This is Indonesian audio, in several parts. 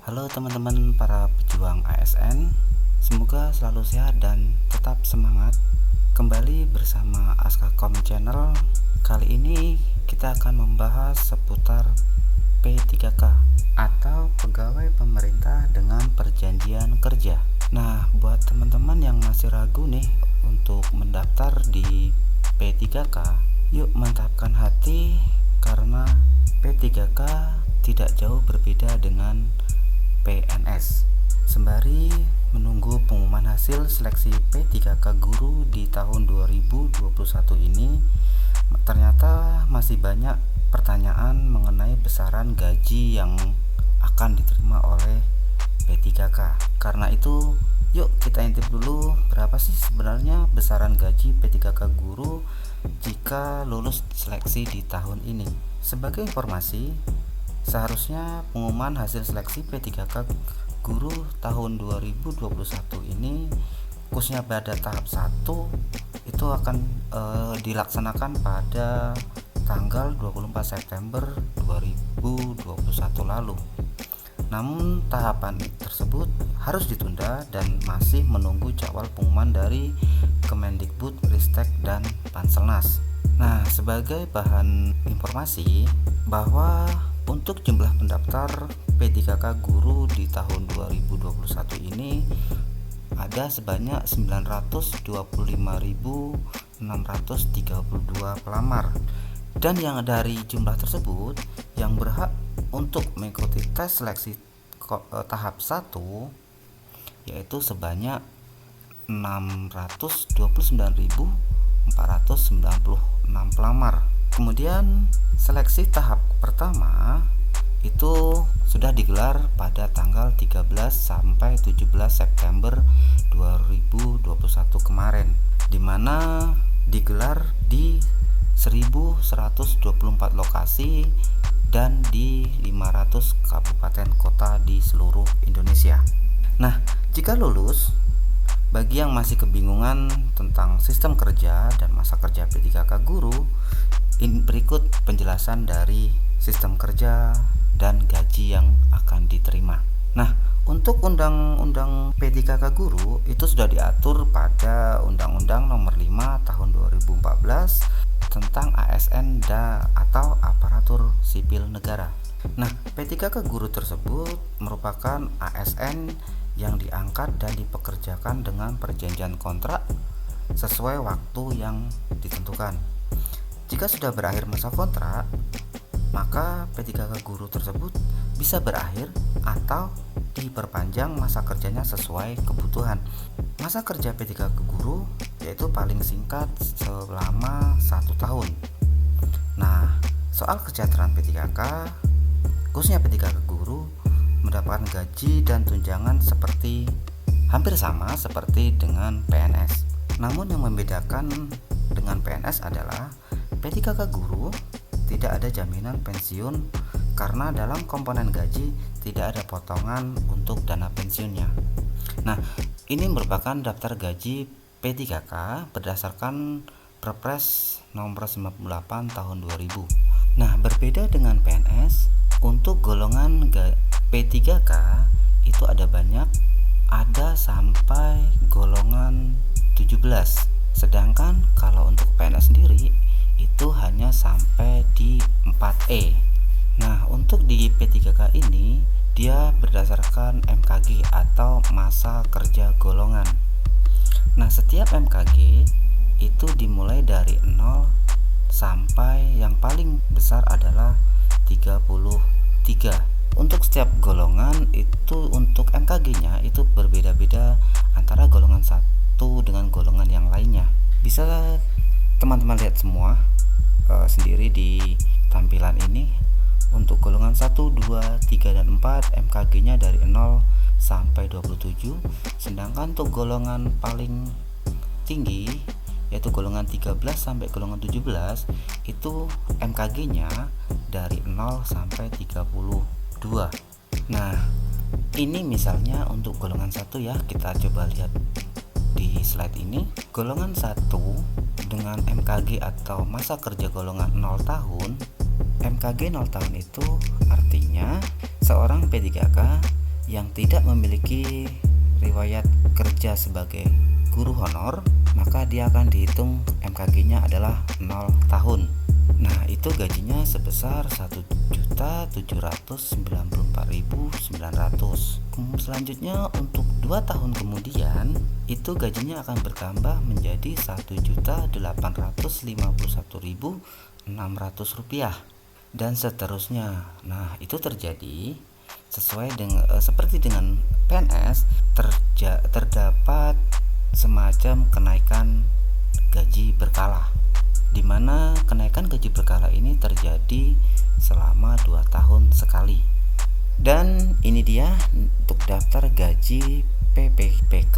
Halo teman-teman para pejuang ASN, semoga selalu sehat dan tetap semangat. Kembali bersama Askakom Channel. Kali ini kita akan membahas seputar P3K atau Pegawai Pemerintah dengan Perjanjian Kerja. Nah, buat teman-teman yang masih ragu nih untuk mendaftar di P3K, yuk mantapkan hati karena P3K tidak jauh berbeda dengan PNS. Sembari menunggu pengumuman hasil seleksi P3K guru di tahun 2021 ini, ternyata masih banyak pertanyaan mengenai besaran gaji yang akan diterima oleh P3K. Karena itu, yuk kita intip dulu berapa sih sebenarnya besaran gaji P3K guru jika lulus seleksi di tahun ini. Sebagai informasi, seharusnya pengumuman hasil seleksi P3K guru tahun 2021 ini khususnya pada tahap 1 itu akan dilaksanakan pada tanggal 24 September 2021 lalu. Namun tahapan tersebut harus ditunda dan masih menunggu jadwal pengumuman dari Kemendikbud, Ristek, dan Panselnas. Nah, sebagai bahan informasi bahwa untuk jumlah pendaftar P3K guru di tahun 2021 ini ada sebanyak 925.632 pelamar. Dan yang dari jumlah tersebut yang berhak untuk mengikuti tes seleksi tahap 1 yaitu sebanyak 629.496 pelamar. Kemudian seleksi tahap pertama itu sudah digelar pada tanggal 13 sampai 17 September 2021 kemarin, di mana digelar di 1124 lokasi dan di 500 kabupaten kota di seluruh Indonesia. Nah, jika lulus, bagi yang masih kebingungan tentang sistem kerja dan masa kerja P3K guru, ini berikut penjelasan dari sistem kerja dan gaji yang akan diterima. Nah, untuk undang-undang P3K guru itu sudah diatur pada Undang-Undang Nomor 5 Tahun 2014 tentang ASN atau aparatur sipil negara. Nah, P3K guru tersebut merupakan ASN yang diangkat dan dipekerjakan dengan perjanjian kontrak sesuai waktu yang ditentukan. Jika sudah berakhir masa kontrak, maka P3K guru tersebut bisa berakhir atau diperpanjang masa kerjanya sesuai kebutuhan. Masa kerja P3K guru yaitu paling singkat selama 1 tahun. Nah, soal kesejahteraan P3K, khususnya P3K guru mendapatkan gaji dan tunjangan hampir sama seperti dengan PNS. Namun yang membedakan dengan PNS adalah P3K guru tidak ada jaminan pensiun karena dalam komponen gaji tidak ada potongan untuk dana pensiunnya. Nah, ini merupakan daftar gaji P3K berdasarkan Perpres nomor 98 tahun 2000. Nah, berbeda dengan PNS, untuk golongan P3K itu ada banyak, ada sampai golongan 17. Sedangkan kalau untuk PNS sendiri itu hanya sampai di 4E. Nah, untuk di P3K ini dia berdasarkan MKG atau masa kerja golongan. Nah, setiap MKG itu dimulai dari 0 sampai yang paling besar adalah 33. Untuk setiap golongan itu untuk MKG-nya itu berbeda-beda antara golongan satu dengan golongan yang lainnya. Bisa teman-teman lihat semua sendiri di tampilan ini. Untuk golongan 1, 2, 3, dan 4 MKG-nya dari 0 sampai 27. Sedangkan untuk golongan paling tinggi yaitu golongan 13 sampai golongan 17 itu MKG-nya dari 0 sampai 32. Nah, ini misalnya untuk golongan 1 ya, kita coba lihat di slide ini. Golongan 1 dengan MKG atau masa kerja golongan 0 tahun. MKG 0 tahun itu artinya seorang P3K yang tidak memiliki riwayat kerja sebagai guru honor, maka dia akan dihitung MKG-nya adalah 0 tahun. Nah, itu gajinya sebesar 1.794.900. Selanjutnya untuk 2 tahun kemudian itu gajinya akan bertambah menjadi 1.851.600 rupiah dan seterusnya. Nah, itu terjadi sesuai dengan seperti dengan PNS, terdapat semacam kenaikan gaji berkala, di mana kenaikan gaji berkala ini terjadi selama 2 tahun sekali. Dan ini dia untuk daftar gaji PPPK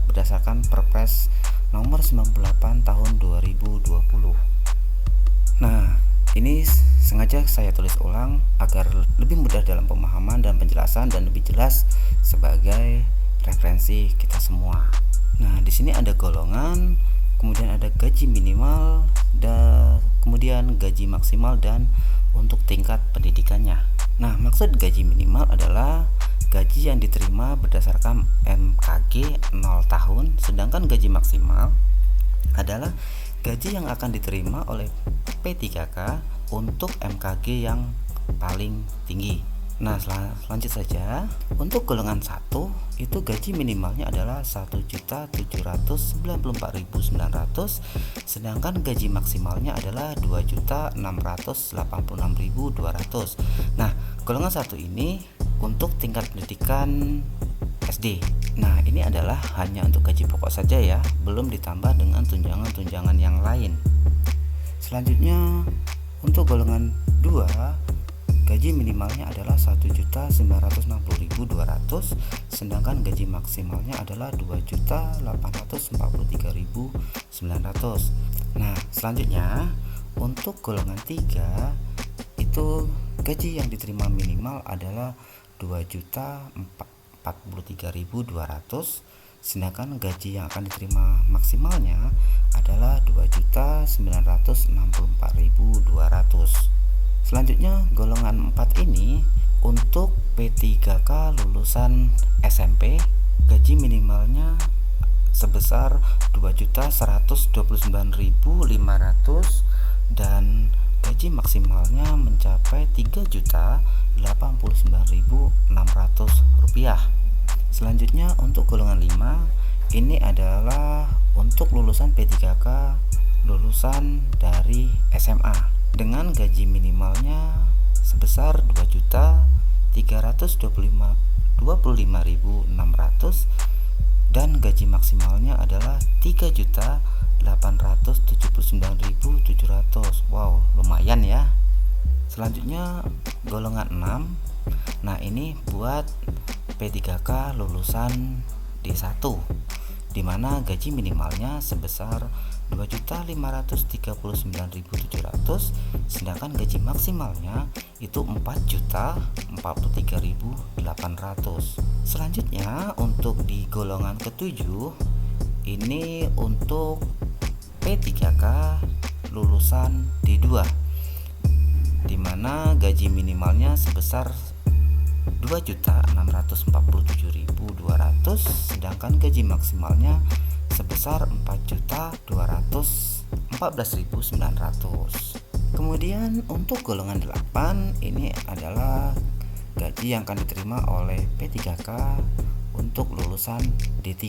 berdasarkan Perpres nomor 98 tahun 2020. Nah, ini sengaja saya tulis ulang agar lebih mudah dalam pemahaman dan penjelasan dan lebih jelas sebagai referensi kita semua. Nah, di sini ada golongan, kemudian ada gaji minimal, dan kemudian gaji maksimal dan untuk tingkat pendidikannya. Nah, maksud gaji minimal adalah gaji yang diterima berdasarkan MKG 0 tahun, sedangkan gaji maksimal adalah gaji yang akan diterima oleh P3K untuk MKG yang paling tinggi. Nah, lanjut saja. Untuk golongan 1 itu gaji minimalnya adalah 1.794.900, sedangkan gaji maksimalnya adalah 2.686.200. Nah, golongan 1 ini untuk tingkat pendidikan SD. Nah, ini adalah hanya untuk gaji pokok saja ya, belum ditambah dengan tunjangan-tunjangan yang lain. Selanjutnya untuk golongan 2 gaji minimalnya adalah 1.960.200, sedangkan gaji maksimalnya adalah 2.843.900. Nah, selanjutnya untuk golongan 3 itu gaji yang diterima minimal adalah 2.043.200, sedangkan gaji yang akan diterima maksimalnya adalah 2.964.200. Selanjutnya golongan 4 ini untuk P3K lulusan SMP, gaji minimalnya sebesar 2.129.500 dan gaji maksimalnya mencapai 3.089.600 rupiah. Selanjutnya untuk golongan 5 ini adalah untuk lulusan P3K lulusan dari SMA dengan gaji minimalnya sebesar 2.325.600 dan gaji maksimalnya adalah 3.879.700. Wow, lumayan ya. Selanjutnya golongan 6. Nah, ini buat P3K lulusan D1 di mana gaji minimalnya sebesar 2.539.700, sedangkan gaji maksimalnya itu 4.043.800. Selanjutnya untuk di golongan ke-7 ini untuk P3K lulusan D2 di mana gaji minimalnya sebesar 2.647.200, sedangkan gaji maksimalnya sebesar 4.214.900. Kemudian untuk golongan 8 ini adalah gaji yang akan diterima oleh P3K untuk lulusan D3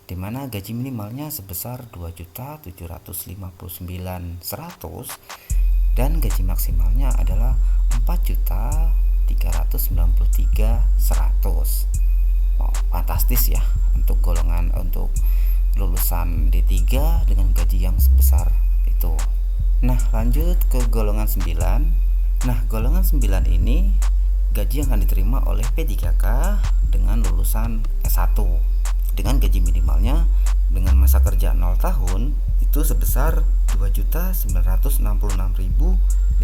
di mana gaji minimalnya sebesar 2.759.100 dan gaji maksimalnya adalah 4.393.100. Wow, fantastis ya untuk lulusan D3 dengan gaji yang sebesar itu. Nah, lanjut ke golongan 9. Nah, golongan 9 ini gaji yang akan diterima oleh P3K dengan lulusan S1 dengan gaji minimalnya dengan masa kerja 0 tahun itu sebesar 2.966.500,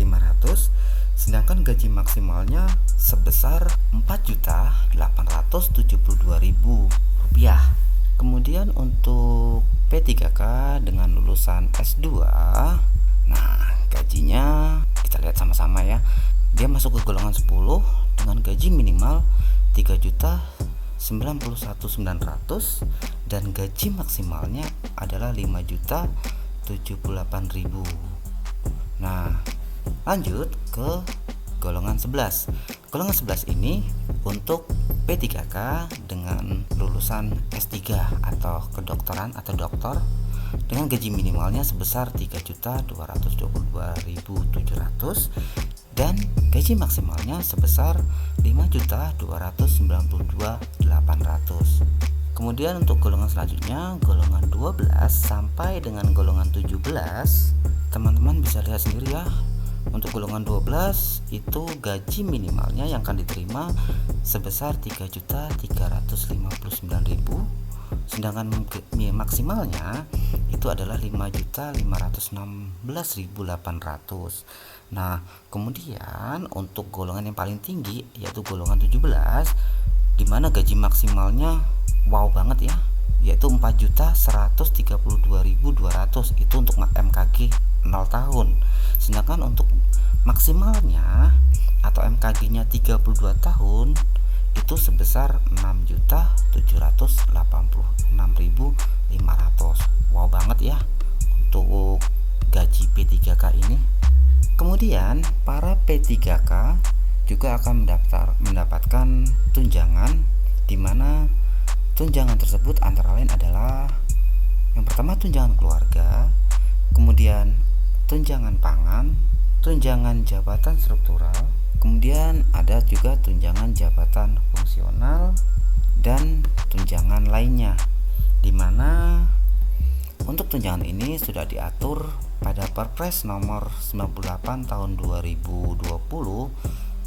sedangkan gaji maksimalnya sebesar 4.872.000 rupiah. Kemudian untuk P3K dengan lulusan S2, nah gajinya kita lihat sama-sama ya. Dia masuk ke golongan 10 dengan gaji minimal 3.91.900 dan gaji maksimalnya adalah 5.078.000. Nah, lanjut ke golongan 11. Golongan 11 ini untuk P3K dengan lulusan S3 atau kedokteran atau doktor dengan gaji minimalnya sebesar 3.222.700 dan gaji maksimalnya sebesar 5.292.800. Kemudian untuk golongan selanjutnya, golongan 12 sampai dengan golongan 17, teman-teman bisa lihat sendiri ya. Untuk golongan 12 itu gaji minimalnya yang akan diterima sebesar 3.359.000, sedangkan maksimalnya itu adalah 5.516.800. Nah, kemudian untuk golongan yang paling tinggi yaitu golongan 17, di mana gaji maksimalnya wow banget ya, yaitu 4.132.200. Itu untuk MKG 0 tahun. Sedangkan untuk maksimalnya atau MKG-nya 32 tahun itu sebesar 6.786.500. Wow banget ya untuk gaji P3K ini. Kemudian para P3K juga akan mendapatkan tunjangan, di mana tunjangan tersebut antara lain adalah yang pertama tunjangan keluarga, kemudian tunjangan pangan, tunjangan jabatan struktural, kemudian ada juga tunjangan jabatan fungsional dan tunjangan lainnya, di mana untuk tunjangan ini sudah diatur pada Perpres nomor 98 tahun 2020,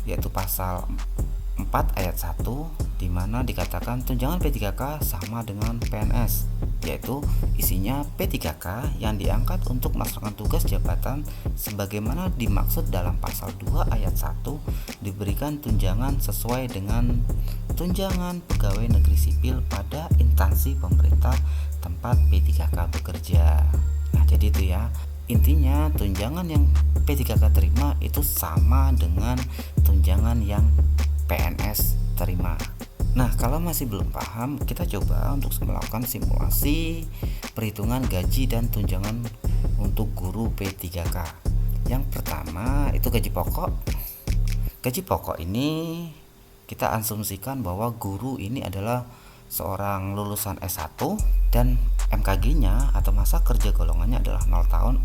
yaitu pasal 4 ayat 1, di mana dikatakan tunjangan P3K sama dengan PNS, yaitu isinya P3K yang diangkat untuk melaksanakan tugas jabatan sebagaimana dimaksud dalam pasal 2 ayat 1 diberikan tunjangan sesuai dengan tunjangan pegawai negeri sipil pada instansi pemerintah tempat P3K bekerja. Nah, jadi itu ya. Intinya tunjangan yang P3K terima itu sama dengan tunjangan yang PNS terima. Nah, kalau masih belum paham, kita coba untuk melakukan simulasi perhitungan gaji dan tunjangan untuk guru P3K. Yang pertama itu gaji pokok. Gaji pokok ini kita asumsikan bahwa guru ini adalah seorang lulusan S1 dan MKG-nya atau masa kerja golongannya adalah 0 tahun.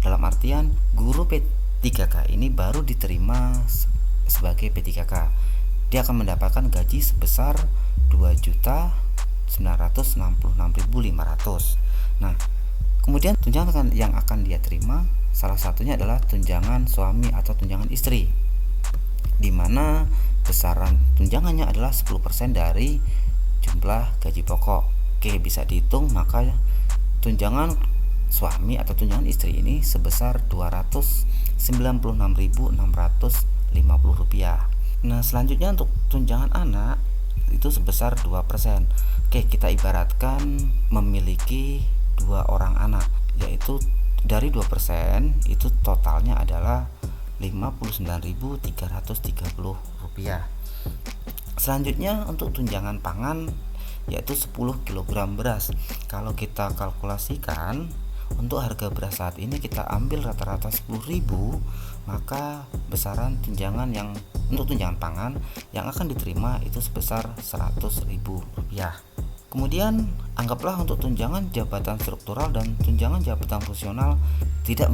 Dalam artian guru P3K ini baru diterima sebagai P3K. Dia akan mendapatkan gaji sebesar 2.966.500. Nah, kemudian tunjangan yang akan dia terima salah satunya adalah tunjangan suami atau tunjangan istri, di mana besaran tunjangannya adalah 10% dari jumlah gaji pokok. Oke, bisa dihitung, maka tunjangan suami atau tunjangan istri ini sebesar Rp296.650. Nah, selanjutnya untuk tunjangan anak itu sebesar 2%. Oke, kita ibaratkan memiliki 2 orang anak, yaitu dari 2% itu totalnya adalah Rp59.330. Selanjutnya untuk tunjangan pangan yaitu 10 kg beras. Kalau kita kalkulasikan untuk harga beras saat ini kita ambil rata-rata 10.000, maka besaran tunjangan yang untuk tunjangan pangan yang akan diterima itu sebesar Rp100.000. Kemudian anggaplah untuk tunjangan jabatan struktural dan tunjangan jabatan fungsional tidak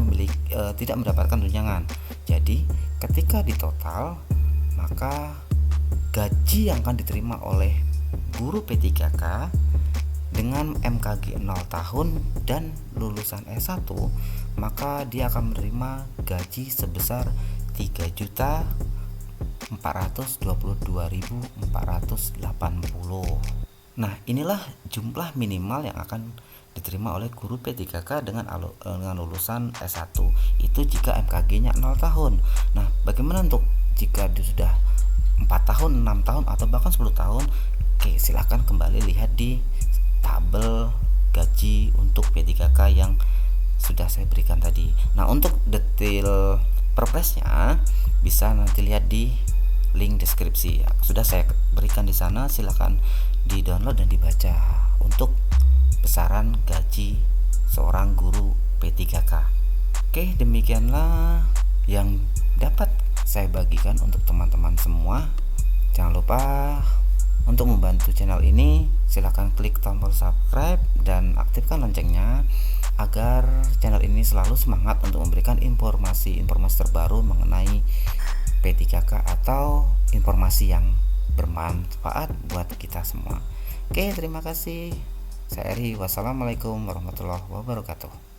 mendapatkan tunjangan. Jadi ketika ditotal, maka gaji yang akan diterima oleh guru P3K dengan MKG 0 tahun dan lulusan S1, maka dia akan menerima gaji sebesar 3.422.480. Nah, inilah jumlah minimal yang akan diterima oleh guru P3K dengan lulusan S1. Itu jika MKG-nya 0 tahun. Nah, bagaimana untuk jika dia sudah 4 tahun, 6 tahun, atau bahkan 10 tahun? Oke, silahkan kembali lihat di tabel gaji untuk P3K yang sudah saya berikan tadi. Nah, untuk detail perpresnya bisa nanti lihat di link deskripsi. Sudah saya berikan di sana, silakan di-download dan dibaca untuk besaran gaji seorang guru P3K. Oke, demikianlah yang dapat saya bagikan untuk teman-teman semua. Jangan lupa untuk membantu channel ini, silakan klik tombol subscribe dan aktifkan loncengnya agar channel ini selalu semangat untuk memberikan informasi-informasi terbaru mengenai P3K atau informasi yang bermanfaat buat kita semua. Oke, terima kasih. Saya Eri. Wassalamualaikum warahmatullahi wabarakatuh.